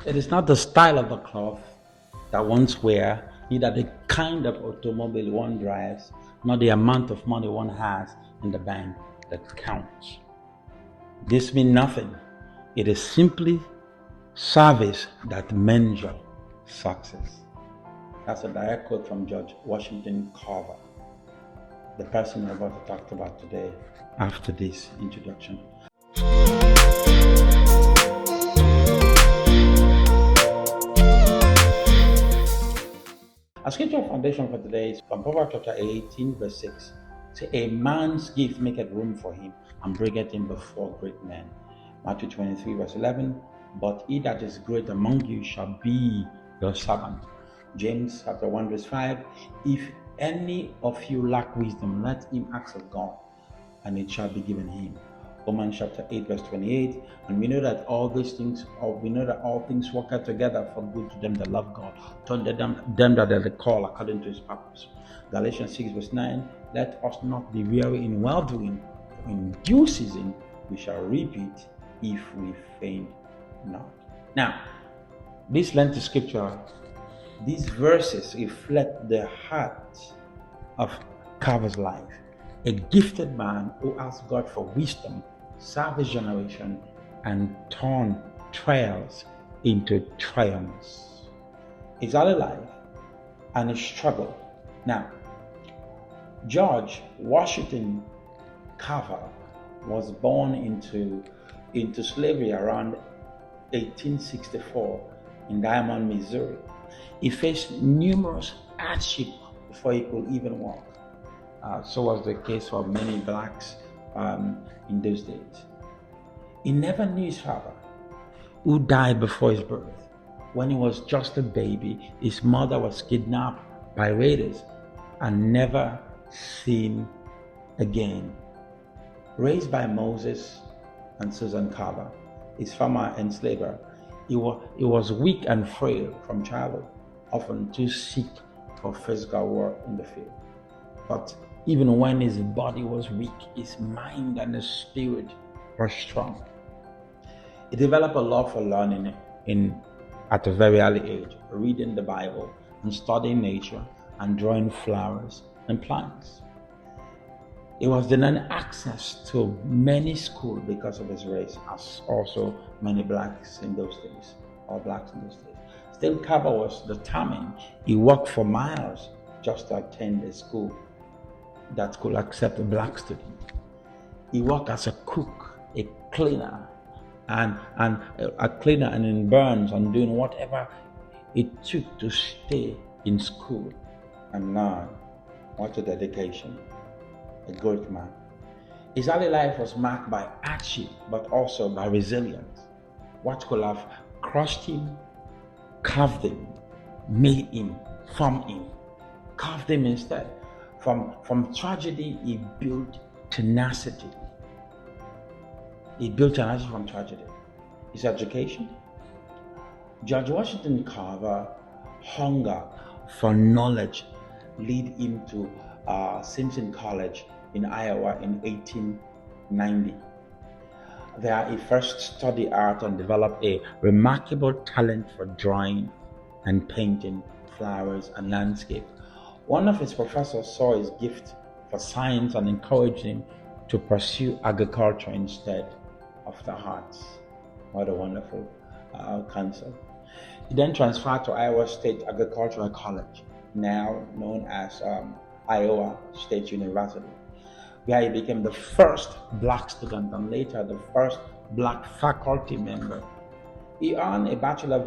It is not the style of the cloth that one wears, neither the kind of automobile one drives, nor the amount of money one has in the bank that counts. This means nothing. It is simply service that measures success. That's a direct quote from George Washington Carver, the person we're about to talk about today after this introduction. Our scripture foundation for today is from Proverbs chapter 18, verse 6. Say, a man's gift maketh room for him, and bringeth him before great men. Matthew 23, verse 11. But he that is great among you shall be your servant. James chapter 1, verse 5. If any of you lack wisdom, let him ask of God, and it shall be given him. Romans chapter 8, verse 28. And we know that all things work out together for good to them that love God, to them that are called according to his purpose. Galatians 6, verse 9. Let us not be weary in well-doing, for in due season we shall reap it if we faint not. Now, this Lenten scripture, these verses reflect the heart of Carver's life. A gifted man who asked God for wisdom, served his generation, and turned trials into triumphs. His early life and his struggle. Now, George Washington Carver was born into slavery around 1864 in Diamond, Missouri. He faced numerous hardships before he could even walk. So was the case for many blacks in those days. He never knew his father, who died before his birth. When he was just a baby, his mother was kidnapped by raiders and never seen again. Raised by Moses and Susan Carver, his former enslaver, he was weak and frail from childhood, often too sick for physical work in the field. But even when his body was weak, his mind and his spirit were strong. He developed a love for learning at a very early age, reading the Bible and studying nature and drawing flowers and plants. He was denied access to many schools because of his race, as also many blacks in those days, or blacks in those days. Still, Carver was determined. He walked for miles just to attend a school that could accept a black student. He worked as a cook, a cleaner, and in burns, and doing whatever it took to stay in school and learn. What a dedication. A great man. His early life was marked by hardship, but also by resilience. What could have crushed him, carved him, made him, formed him, carved him instead. From tragedy, he built tenacity. He built tenacity from tragedy. His education. George Washington Carver hunger for knowledge led him to Simpson College in Iowa in 1890. There he first studied art and developed a remarkable talent for drawing and painting flowers and landscape. One of his professors saw his gift for science and encouraged him to pursue agriculture instead of the arts. What a wonderful concept. He then transferred to Iowa State Agricultural College, now known as Iowa State University, where he became the first black student and later the first black faculty member. He earned a Bachelor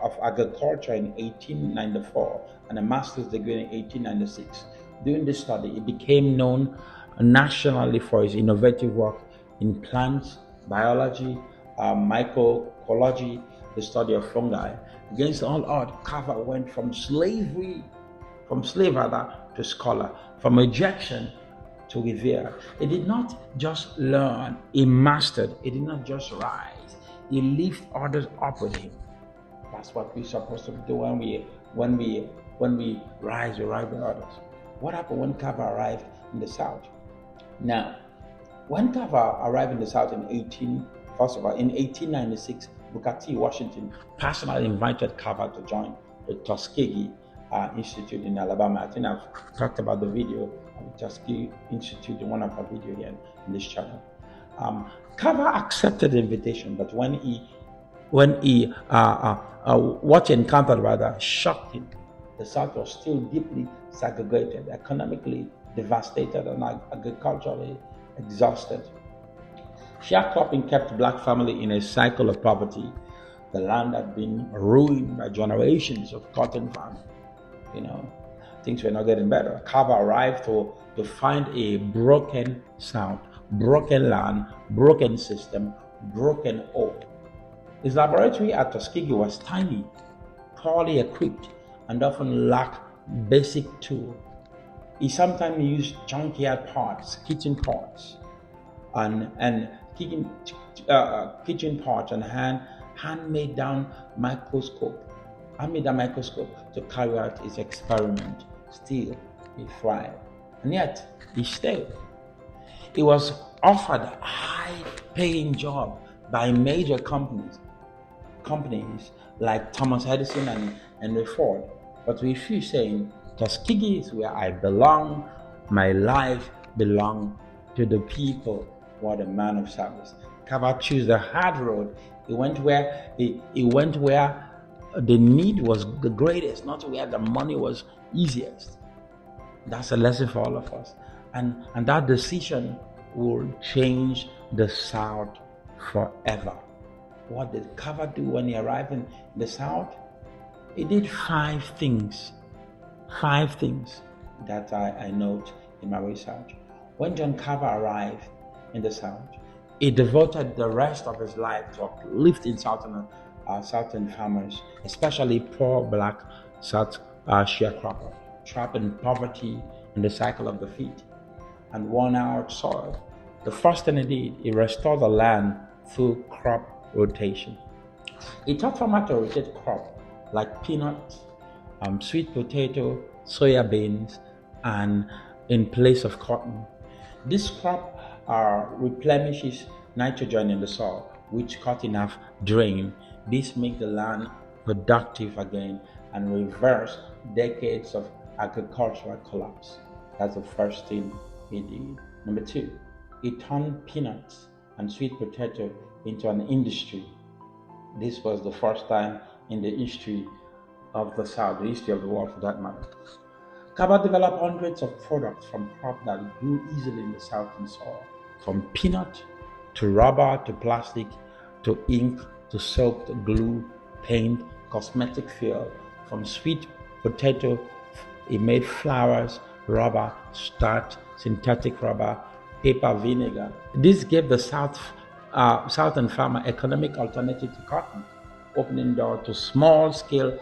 of Agriculture in 1894 and a master's degree in 1896. During this study, he became known nationally for his innovative work in plants, biology, mycology, the study of fungi. Against all odds, Carver went from slave to scholar, from rejection to revere. He did not just learn, he mastered. He did not just rise, he lifted others up with him. That's what we're supposed to do when we rise with others. What happened when Carver arrived in the South? Now, when Carver arrived in the South in 1896, Booker T. Washington personally invited Carver to join the Tuskegee Institute in Alabama. I think I've talked about the video of the Tuskegee Institute in one of our videos here in this channel. Carver accepted the invitation, but what he encountered rather shocked him. The South was still deeply segregated, economically devastated, and agriculturally exhausted. Sharecropping kept black families in a cycle of poverty. The land had been ruined by generations of cotton farming. Things were not getting better. Carver arrived to find a broken South, broken land, broken system, broken hope. His laboratory at Tuskegee was tiny, poorly equipped, and often lacked basic tools. He sometimes used junkyard parts, kitchen parts, and kitchen parts and handmade down microscope to carry out his experiment. Still, he thrived, and yet he stayed. He was offered a high-paying job by major companies like Thomas Edison and Henry Ford, but refused, saying, "Tuskegee is where I belong. My life belongs to the people." What a man of service. Carver chose the hard road. He went where the need was the greatest, not where the money was easiest. That's a lesson for all of us. And that decision will change the South forever. What did Carver do when he arrived in the South? He did five things that I note in my research. When John Carver arrived in the South, he devoted the rest of his life to uplifting Southern farmers, especially poor black South sharecroppers, trapped in poverty and the cycle of defeat and worn out soil. The first thing he did, he restored the land through crop rotation. He taught farmers to rotate crops like peanuts, sweet potato, soya beans, and in place of cotton. This crop replenishes nitrogen in the soil, which cotton have drained. This makes the land productive again and reverse decades of agricultural collapse. That's the first thing he did. Number two, he turned peanuts and sweet potato into an industry. This was the first time in the history of the South, the history of the world for that matter. Carver developed hundreds of products from crops that grew easily in the Southern soil, from peanut to rubber to plastic to ink to soap to glue, paint, cosmetic fuel. From sweet potato, he made flowers, rubber, starch, synthetic rubber, paper, vinegar. This gave the Southern farmer economic alternative to cotton, opening door to small-scale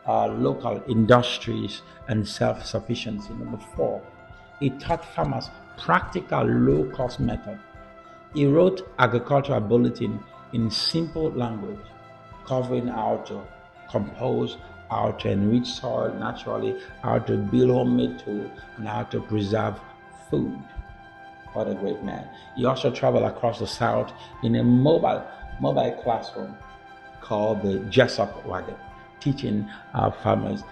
local industries and self-sufficiency. Number four, he taught farmers practical low-cost method. He wrote agricultural bulletin in simple language, covering how to compose, how to enrich soil naturally, how to build homemade tools, and how to preserve food. What a great man. He also traveled across the South in a mobile classroom called the Jessup Wagon, teaching farmers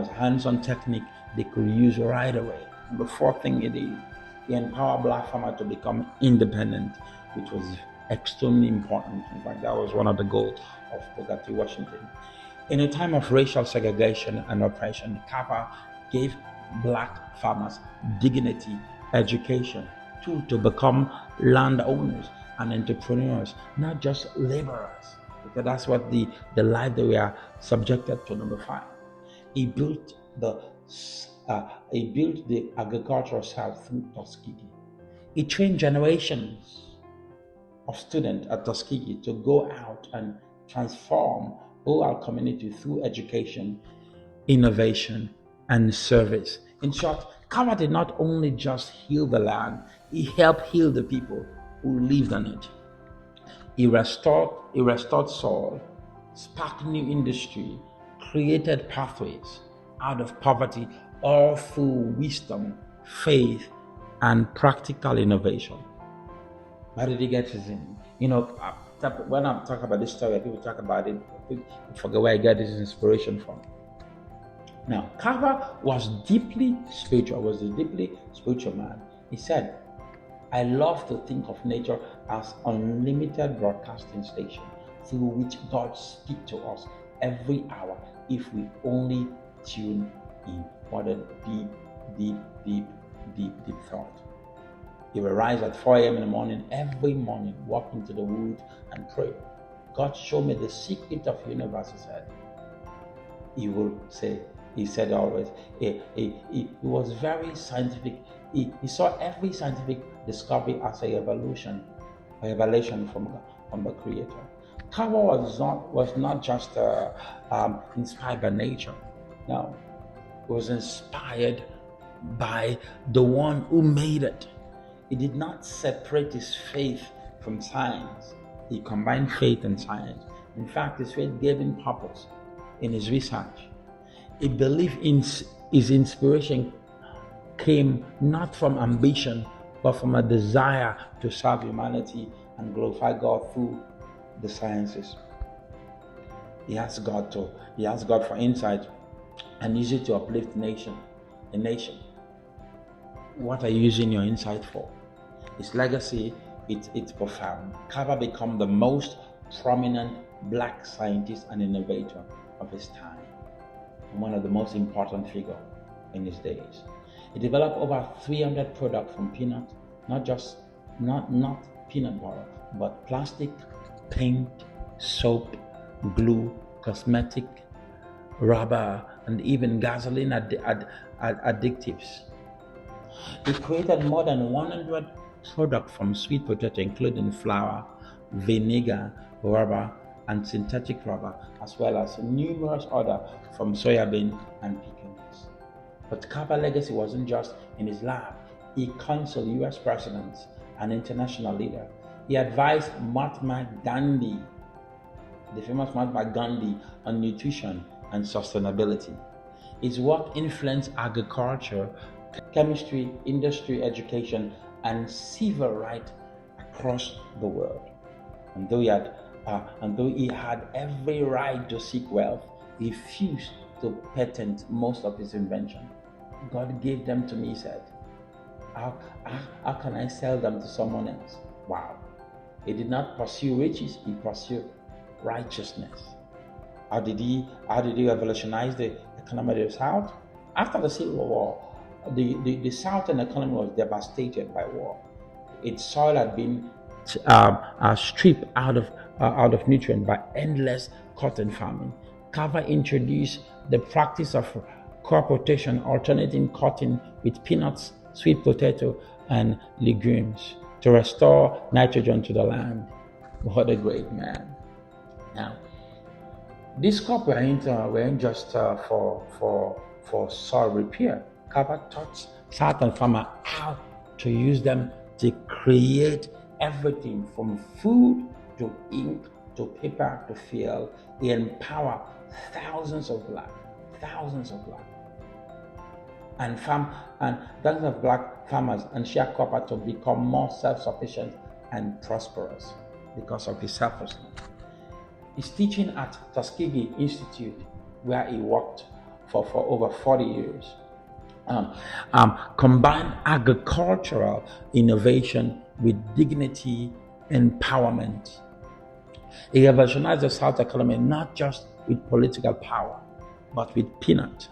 hands-on technique they could use right away. The fourth thing he did, he empowered black farmers to become independent, which was extremely important. In fact, that was one of the goals of Booker T. Washington. In a time of racial segregation and oppression, Carver gave black farmers dignity, education, to become landowners and entrepreneurs, not just laborers, because that's what the life that we are subjected to. Number five, he built the agricultural South through Tuskegee. He trained generations of students at Tuskegee to go out and transform all our community through education, innovation, and service. In short, Carver did not only just heal the land, he helped heal the people who lived on it. He restored soil, sparked new industry, created pathways out of poverty, all through wisdom, faith, and practical innovation. Where did he get his name? when I talk about this story, people talk about it, people forget where I get this inspiration from. Now, Carver was a deeply spiritual man. He said, I love to think of nature as unlimited broadcasting station through which God speaks to us every hour if we only tune in. What a deep thought. He will rise at 4 a.m. in the morning, every morning, walk into the woods and pray. God, show me the secret of the universe, he said. He said always, he was very scientific. He saw every scientific discovery as a revelation from the Creator. Carver was not just inspired by nature. No, he was inspired by the one who made it. He did not separate his faith from science. He combined faith and science. In fact, his faith gave him purpose in his research. He believed in his inspiration came not from ambition, but from a desire to serve humanity and glorify God through the sciences. He asked God for insight and used it to uplift a nation. What are you using your insight for? His legacy, it's profound. Carver became the most prominent black scientist and innovator of his time, and one of the most important figures in his days. He developed over 300 products from peanut, not peanut butter, but plastic, paint, soap, glue, cosmetic, rubber, and even gasoline additives. He created more than 100 products from sweet potato, including flour, vinegar, rubber, and synthetic rubber, as well as numerous others from soybean and pecans. But Carver's legacy wasn't just in his lab. He counseled U.S. presidents and international leaders. He advised Mahatma Gandhi, the famous Mahatma Gandhi, on nutrition and sustainability. His work influenced agriculture, chemistry, industry, education, and civil rights across the world. And though he had every right to seek wealth, he refused to patent most of his inventions. God gave them to me, he said. How can I sell them to someone else? Wow. He did not pursue riches, he pursued righteousness. How did he revolutionize the economy of the South? After the Civil War, the Southern economy was devastated by war. Its soil had been stripped out of nutrient by endless cotton farming. Carver introduced the practice of crop rotation, alternating cotton with peanuts, sweet potato, and legumes to restore nitrogen to the land. What a great man! Now, these crops weren't just for soil repair. Carver taught Southern farmers how to use them to create everything from food to ink to paper to fuel. He empowered thousands of black and thousands of black farmers and sharecroppers to become more self-sufficient and prosperous because of his selflessness. He's teaching at Tuskegee Institute, where he worked for over 40 years. Combined agricultural innovation with dignity empowerment. He revolutionized the South economy not just with political power, but with peanut,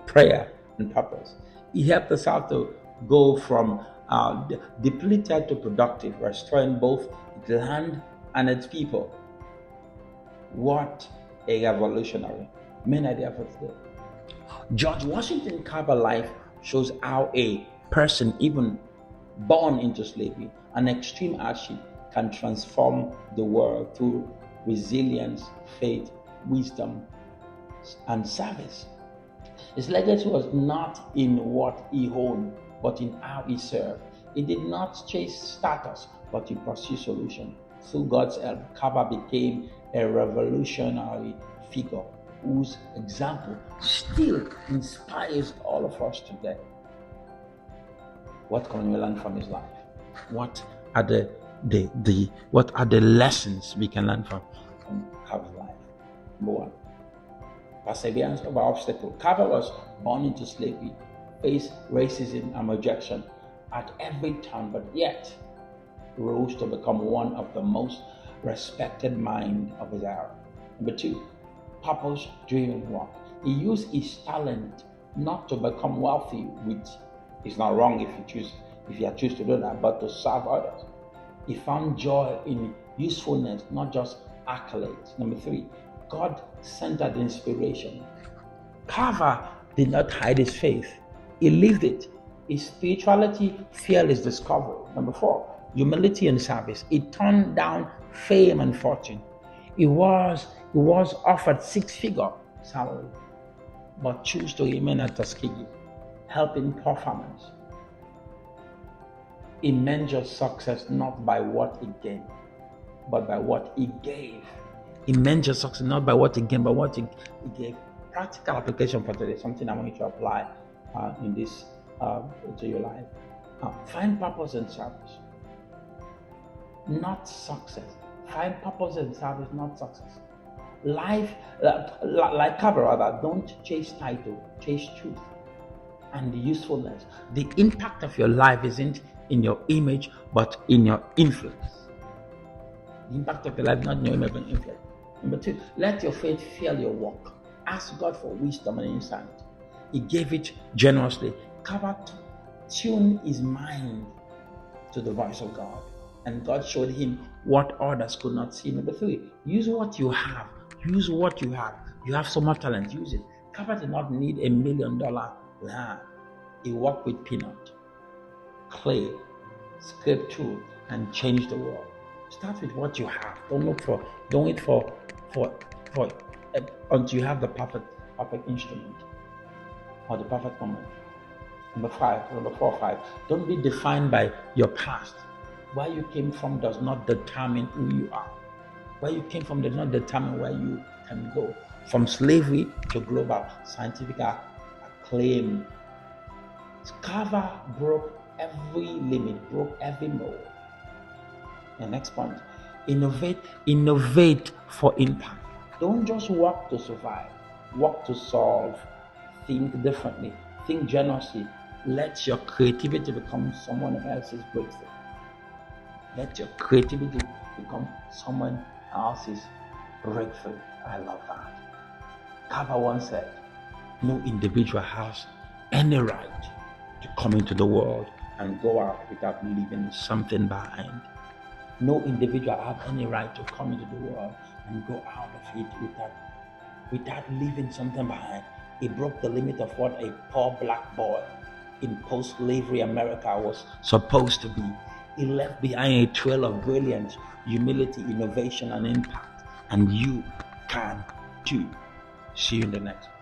prayer, and purpose. He helped the South to go from depleted to productive, restoring both the land and its people. What a revolutionary. Many are the efforts there. George Washington Carver life shows how a person, even born into slavery, an extreme hardship, can transform the world through resilience, faith, wisdom, and service. His legacy was not in what he owned, but in how he served. He did not chase status, but he pursued solution. Through God's help, Carver became a revolutionary figure whose example still inspires all of us today. What can we learn from his life? What are the what are the lessons we can learn from Carver's life? Number one, perseverance over obstacle. Carver was born into slavery, faced racism and rejection at every turn, but yet rose to become one of the most respected minds of his era. Number two, purpose-driven work. He used his talent not to become wealthy, which is not wrong if you choose to do that, but to serve others. He found joy in usefulness, not just accolades. Number three, God-centered inspiration. Carver did not hide his faith. He lived it. His spirituality fueled his discovery. Number four, humility and service. He turned down fame and fortune. He was offered six-figure salary, but chose to remain at Tuskegee, helping poor farmers. He measured success not by what he gained, but by what he gave. He measured success not by what he gained, but what he gave. Practical application for today, something I want you to apply in this to your life. Find purpose and service, not success. Find purpose and service, not success. Life, like Carver, rather, don't chase title, chase truth and usefulness. The impact of your life isn't in your image, but in your influence. The impact of your life, not in your image, but influence. Number two, let your faith fuel your work. Ask God for wisdom and insight. He gave it generously. Carver tuned his mind to the voice of God, and God showed him what others could not see. Number three, use what you have. Use what you have. You have so much talent, use it. Carver did not need $1 million land. He worked with peanut, clay, scrape tool, and changed the world. Start with what you have. Don't wait for until you have the perfect instrument or the perfect moment. Number four, five. Don't be defined by your past. Where you came from does not determine who you are. Where you came from does not determine where you can go. From slavery to global scientific acclaim. Carver broke every limit, broke every mold. The next point, innovate for impact. Don't just work to survive, work to solve. Think differently, think generously. Let your creativity become someone else's breakthrough. Let your creativity become someone else's breakthrough. I love that. Carver once said, no individual has any right to come into the world and go out without leaving something behind. No individual has any right to come into the world and go out of it without leaving something behind. He broke the limit of what a poor black boy in post-slavery America was supposed to be. He left behind a trail of brilliance, humility, innovation, and impact. And you can too. See you in the next one.